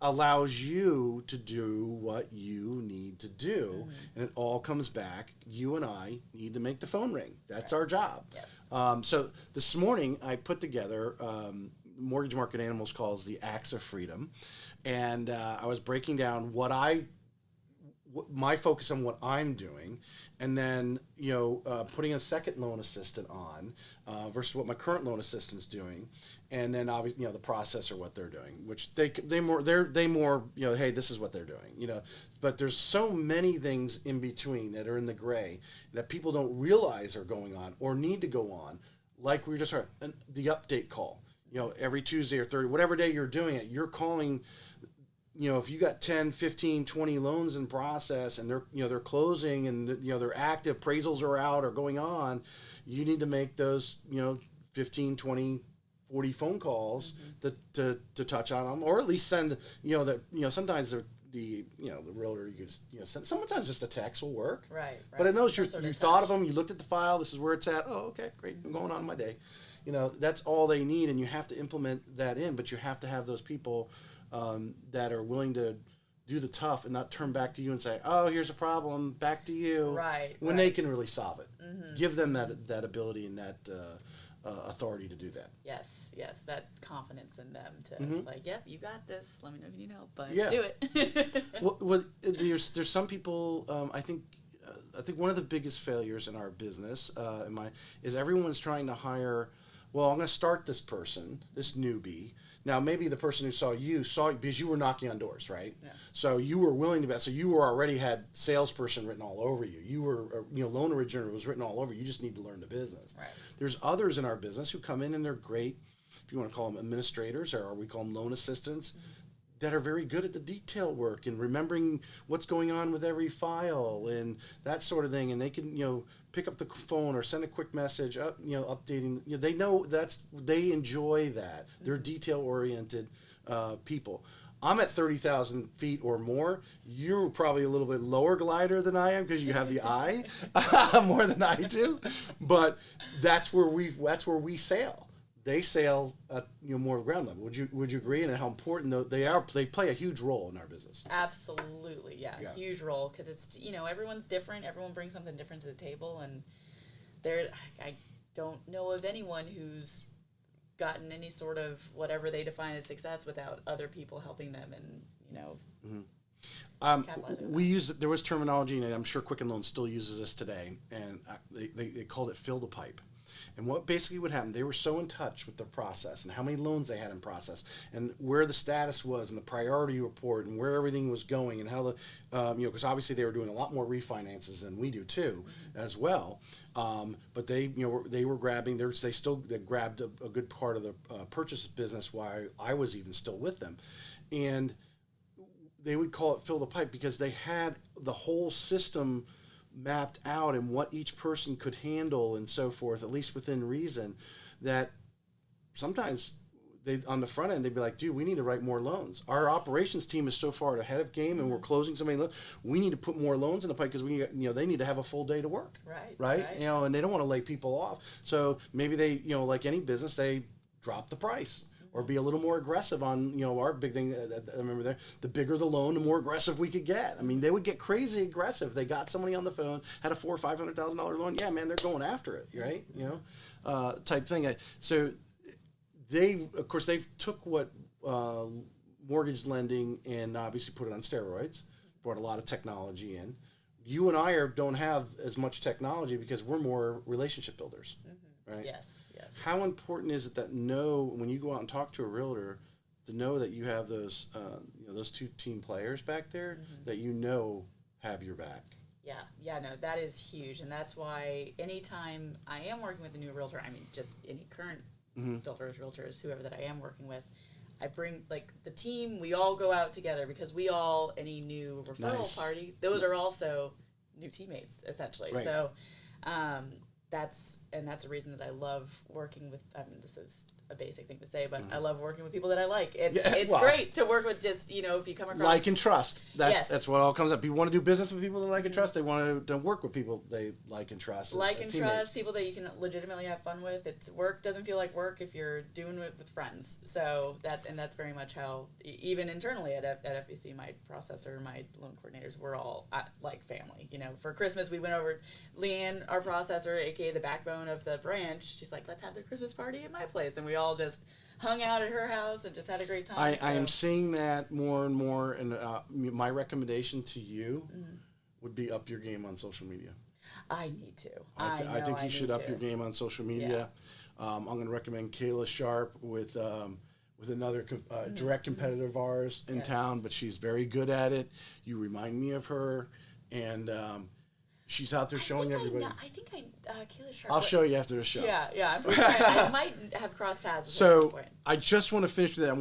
allows you to do what you need to do, and it all comes back. You and I need to make the phone ring. That's our job. Yes. So this morning I put together. Mortgage Market Animals calls the Acts of Freedom, and I was breaking down my focus on what I'm doing, and then putting a second loan assistant on versus what my current loan assistant's doing, and then obviously the processor, what they're doing, which they more hey, this is what they're doing, but there's so many things in between that are in the gray that people don't realize are going on or need to go on, like we were just heard, the update call. Every Tuesday or Thursday, whatever day you're doing it, you're calling, if you got 10, 15, 20 loans in process and they're closing and, they're active, appraisals are out or going on, you need to make those, 15, 20, 40 phone calls to touch on them, or at least send, sometimes the realtor, you just, sometimes just a text will work. Right. But it knows you thought of them, you looked at the file, this is where it's at. Oh, okay, great, I'm going on my day. That's all they need, and you have to implement that in, but you have to have those people that are willing to do the tough and not turn back to you and say, oh, here's a problem, back to you. Right. When they can really solve it. Give them that ability and that authority to do that. Yes, that confidence in them to like, yep, you got this. Let me know if you need help, but do it. well, there's some people. I think one of the biggest failures in our business, is everyone's trying to hire. Well, I'm going to start this person, this newbie. Now, maybe the person who saw you because you were knocking on doors, right? Yeah. So you were willing to bet. So you were already had salesperson written all over you. You were, loan originator was written all over you. You just need to learn the business. Right. There's others in our business who come in and they're great, if you want to call them administrators or we call them loan assistants, that are very good at the detail work and remembering what's going on with every file and that sort of thing. And they can, pick up the phone or send a quick message updating, they know they enjoy that. They're detail oriented people. I'm at 30,000 feet or more. You're probably a little bit lower glider than I am because you have the eye more than I do, but that's where we sail. They sail at more ground level. Would you agree? And how important they play a huge role in our business. Absolutely, yeah. Huge role because it's everyone's different. Everyone brings something different to the table, and I don't know of anyone who's gotten any sort of whatever they define as success without other people helping them and there was terminology, and I'm sure Quicken Loans still uses this today, and they called it fill the pipe. And what basically would happen, they were so in touch with the process and how many loans they had in process and where the status was and the priority report and where everything was going and how because obviously they were doing a lot more refinances than we do too, as well. But they were grabbing, they grabbed a good part of the purchase business while I was even still with them. And they would call it fill the pipe because they had the whole system mapped out and what each person could handle and so forth, at least within reason, that sometimes on the front end, they'd be like, dude, we need to write more loans. Our operations team is so far ahead of game and we're closing so many loans. We need to put more loans in the pipe because they need to have a full day to work. Right. And they don't want to lay people off. So maybe they, like any business, they drop the price. Or be a little more aggressive on, our big thing. I remember the bigger the loan, the more aggressive we could get. I mean, they would get crazy aggressive. They got somebody on the phone, had a $400,000 or $500,000 loan. Yeah, man, they're going after it, right? Type thing. So they took what mortgage lending and obviously put it on steroids, brought a lot of technology in. You and I don't have as much technology because we're more relationship builders, right? Yes. How important is it that when you go out and talk to a realtor, to know that you have those two team players back there that have your back? Yeah, no, that is huge, and that's why anytime I am working with a new realtor, I mean, just any current filters, realtors, whoever that I am working with, I bring the team. We all go out together because any new referral party, those are also new teammates essentially. Right. So. That's a reason that I love working with. I mean, this is a basic thing to say, but I love working with people that I like. It's great to work with. Just if you come across like and trust. That's what all comes up. You want to do business with people that like and trust. They want to work with people they like and trust. As trust people that you can legitimately have fun with. Work doesn't feel like work if you're doing it with friends. So that's very much how even internally at FBC, my processor, my loan coordinators, we're all like family. For Christmas we went over. Leanne, our processor, aka the backbone of the branch, she's like, let's have the Christmas party at my place, and we all just hung out at her house and just had a great time. I am seeing that more and more, and my recommendation to you would be up your game on social media. I need to. I think you should up your game on social media. Yeah. I'm going to recommend Kayla Sharp with another direct competitor of ours in town, but she's very good at it. You remind me of her, and she's out there showing everybody. I think Kayla Sharp. I'll show you after the show. Yeah. I might have crossed paths with her at some point. I just want to finish with that.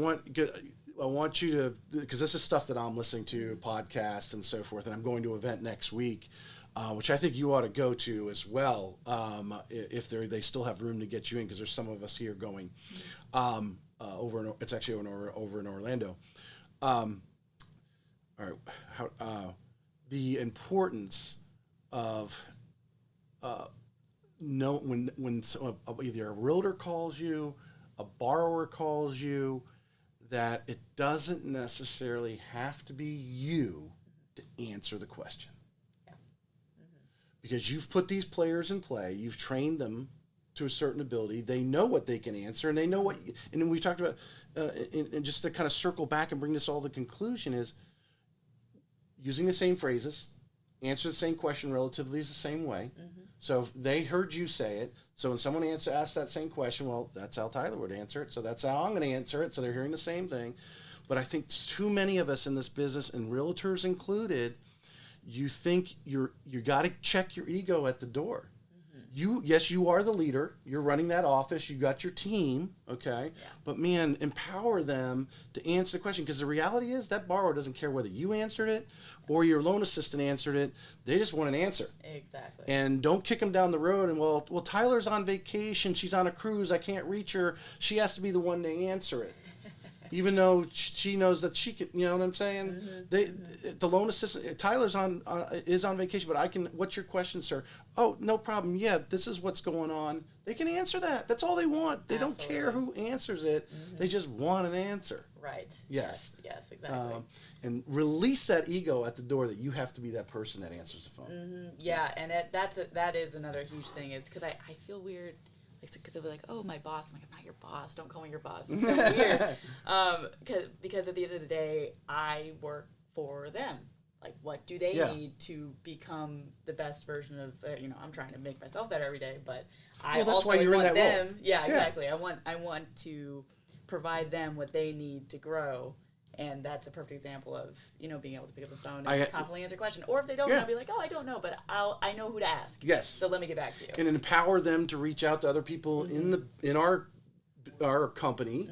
I want you to, because this is stuff that I'm listening to, podcasts and so forth, and I'm going to an event next week, which I think you ought to go to as well, if they still have room to get you in, because there's some of us here going. It's actually over in Orlando. All right, the importance of when either a realtor calls you, a borrower calls you, that it doesn't necessarily have to be you to answer the question. Yeah. Because you've put these players in play, you've trained them to a certain ability. They know what they can answer, and they know what. And we talked about, and just to kind of circle back and bring this all to conclusion is using the same phrases, answer the same question relatively the same way. Mm-hmm. So if they heard you say it, so when someone asks that same question, well, that's how Tyler would answer it. So that's how I'm going to answer it. So they're hearing the same thing. But I think too many of us in this business, and realtors included, you think you got to check your ego at the door. Yes, you are the leader. You're running that office. You got your team, okay? Yeah. But man, empower them to answer the question, because the reality is that borrower doesn't care whether you answered it or your loan assistant answered it. They just want an answer. Exactly. And don't kick them down the road and well, Tyler's on vacation. She's on a cruise. I can't reach her. She has to be the one to answer it. Even though she knows that she can, you know what I'm saying? Mm-hmm. The loan assistant, Tyler's is on vacation, but what's your question, sir? Oh, no problem. Yeah, this is what's going on. They can answer that. That's all they want. They don't care who answers it. Mm-hmm. They just want an answer. Right. Yes, exactly. And release that ego at the door that you have to be that person that answers the phone. Mm-hmm. Yeah, and that is another huge thing. Is because I feel weird. Because they'll be like, oh, my boss. I'm like, I'm not your boss. Don't call me your boss. It's so weird. Because at the end of the day, I work for them. Like, what do they need to become the best version of, I'm trying to make myself better every day, but I also want them. Role. Yeah, exactly. I want to provide them what they need to grow. And that's a perfect example of, being able to pick up the phone and confidently answer a question. Or if they don't know, I'll be like, oh, I don't know, but I know who to ask. Yes. So let me get back to you. And empower them to reach out to other people in our company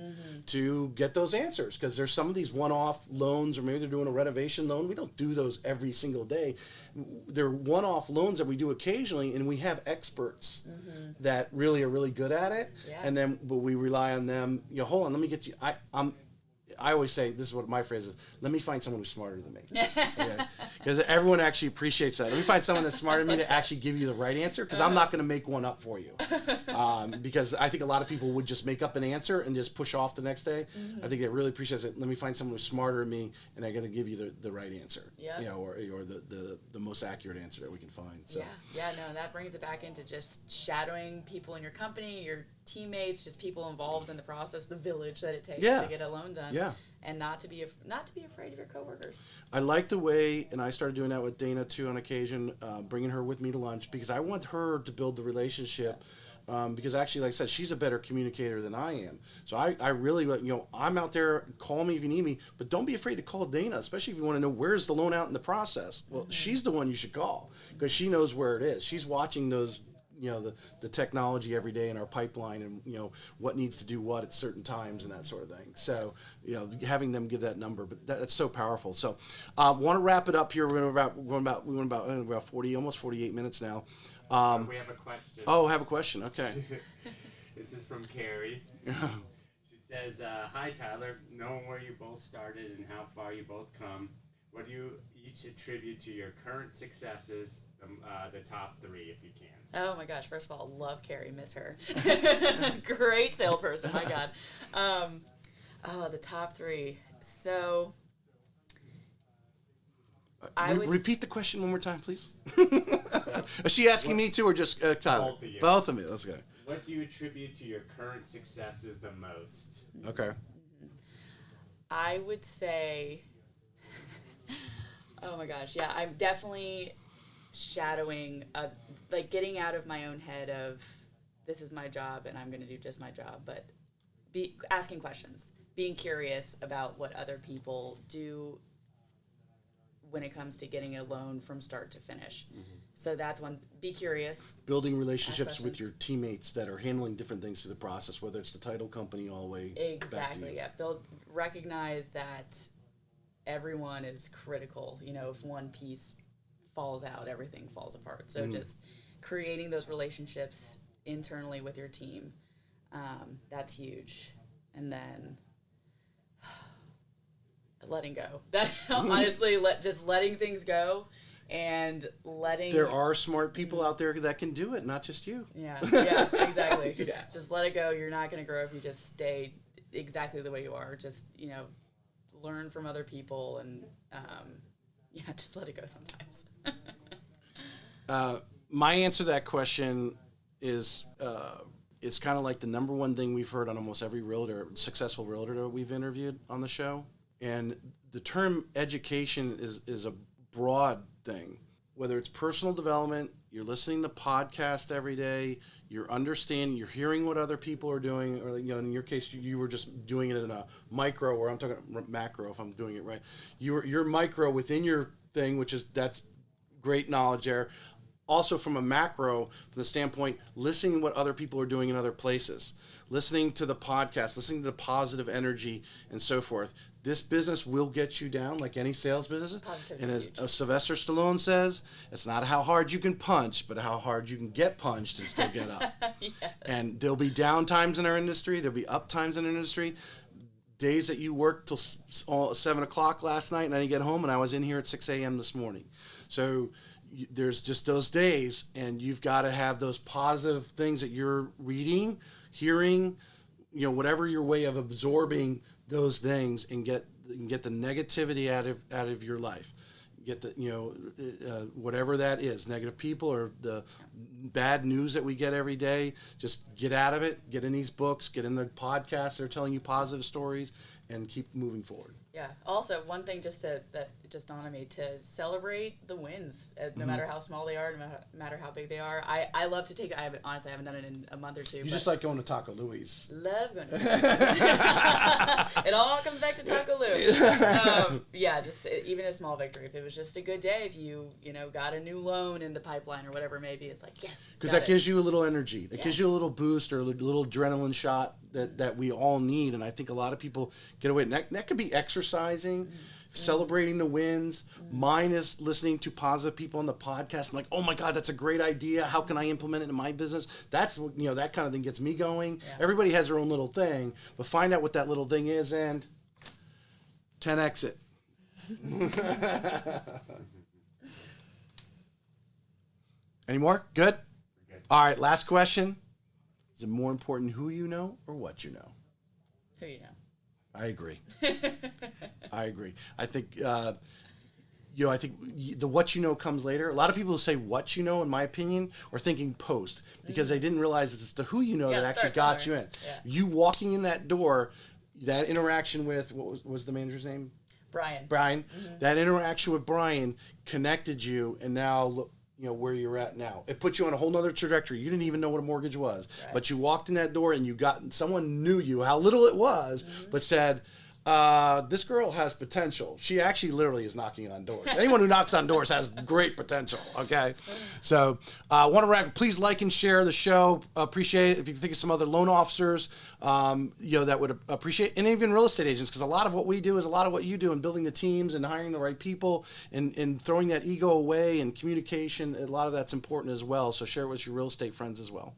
to get those answers. Because there's some of these one-off loans, or maybe they're doing a renovation loan. We don't do those every single day. They're one-off loans that we do occasionally, and we have experts that really are really good at it. Yeah. And then but we rely on them. Hold on, let me get you. I always say, this is what my phrase is, let me find someone who's smarter than me. Because everyone actually appreciates that. Let me find someone that's smarter than me to actually give you the right answer, because I'm not going to make one up for you. Because I think a lot of people would just make up an answer and just push off the next day. Mm-hmm. I think they really appreciate it. Let me find someone who's smarter than me, and I'm going to give you the right answer. Yeah. Or the most accurate answer that we can find. So. Yeah, no, that brings it back into just shadowing people in your company, your teammates, just people involved in the process, the village that it takes to get a loan done. Yeah. And not to be afraid of your coworkers. I like the way, and I started doing that with Dana too on occasion, bringing her with me to lunch, because I want her to build the relationship. Because actually, like I said, she's a better communicator than I am. So I really, I'm out there. Call me if you need me, but don't be afraid to call Dana, especially if you want to know where's the loan out in the process. Well, she's the one you should call, because she knows where it is. She's watching those. The technology every day in our pipeline, and what needs to do what at certain times and that sort of thing. So having them give that number, but that's so powerful. So want to wrap it up here. We went about 40, almost 48 minutes now. We have a question. Oh, have a question. Okay. This is from Carrie. She says, "Hi Tyler, knowing where you both started and how far you both come, what do you each attribute to your current successes? The top three, if you can." Oh my gosh! First of all, love Carrie, miss her. Great salesperson, my God. The top three. So, repeat the question one more time, please. Is she asking me too, or just Tyler? Both of you. Both of me. Let's go. What do you attribute to your current successes the most? Okay. I would say. Oh my gosh! Yeah, I'm definitely shadowing, getting out of my own head of this is my job and I'm going to do just my job, but asking questions, being curious about what other people do when it comes to getting a loan from start to finish. Mm-hmm. So that's one. Be curious. Building relationships with your teammates that are handling different things through the process, whether it's the title company all the way back to you. Yeah. Recognize that everyone is critical. If one piece falls out, everything falls apart. So just creating those relationships internally with your team, that's huge. And then letting go. That's honestly just letting things go and letting. There are smart people out there that can do it, not just you. Yeah, exactly. Just let it go. You're not going to grow if you just stay exactly the way you are. Just learn from other people and just let it go sometimes. My answer to that question is kind of like the number one thing we've heard on almost every successful realtor that we've interviewed on the show. And the term education is a broad thing. Whether it's personal development, you're listening to podcasts every day, you're understanding, you're hearing what other people are doing, or in your case, you were just doing it in a micro, or I'm talking macro if I'm doing it right. You're micro within your thing, that's great knowledge there. Also from a macro, from the standpoint, listening to what other people are doing in other places, listening to the podcast, listening to the positive energy and so forth. This business will get you down like any sales business. And as Sylvester Stallone says, it's not how hard you can punch, but how hard you can get punched and still get up. Yes. And there'll be down times in our industry. There'll be up times in our industry. Days that you worked till 7 o'clock last night and I didn't get home, and I was in here at 6 a.m. this morning. So there's just those days, and you've got to have those positive things that you're reading, hearing, whatever your way of absorbing those things, and get the negativity out of your life. Get the whatever that is, negative people or the bad news that we get every day. Just get out of it. Get in these books. Get in the podcasts that are telling you positive stories, and keep moving forward. Yeah. Also, one thing that just dawned on me, to celebrate the wins, no matter how small they are, no matter how big they are. I love to take. Honestly haven't done it in a month or two. You just like going to Taco Louie's. Love going to Taco Louie's. It all comes back to Taco Louie's. Yeah, just even a small victory. If it was just a good day, if you got a new loan in the pipeline or whatever it may be, it's like, yes. Because that gives you a little energy. That gives you a little boost or a little adrenaline shot that we all need. And I think a lot of people get away. And that could be exercising, celebrating the wins. Mine is listening to positive people on the podcast. I'm like, oh my God, that's a great idea. How can I implement it in my business? That's, that kind of thing gets me going. Yeah. Everybody has their own little thing, but find out what that little thing is and 10x it. Any more? Good? All right, last question. Is it more important who you know or what you know? Who you know. I agree. I think, I think the what you know comes later. A lot of people say what you know, in my opinion, are thinking post, because they didn't realize it's the who you know that actually got you in. Yeah. You walking in that door, that interaction with, what was the manager's name? Brian. Mm-hmm. That interaction with Brian connected you, and now look, where you're at now. It put you on a whole nother trajectory. You didn't even know what a mortgage was, but you walked in that door and someone knew you, how little it was, but said, this girl has potential. She actually literally is knocking on doors. Anyone who knocks on doors has great potential. Okay. So, want to wrap. Please like and share the show. Appreciate it. If you think of some other loan officers, that would appreciate, and even real estate agents, because a lot of what we do is a lot of what you do in building the teams and hiring the right people and throwing that ego away, and communication. A lot of that's important as well. So share it with your real estate friends as well.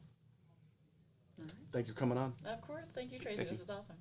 Thank you for coming on. Of course. Thank you, Tracy. This was awesome.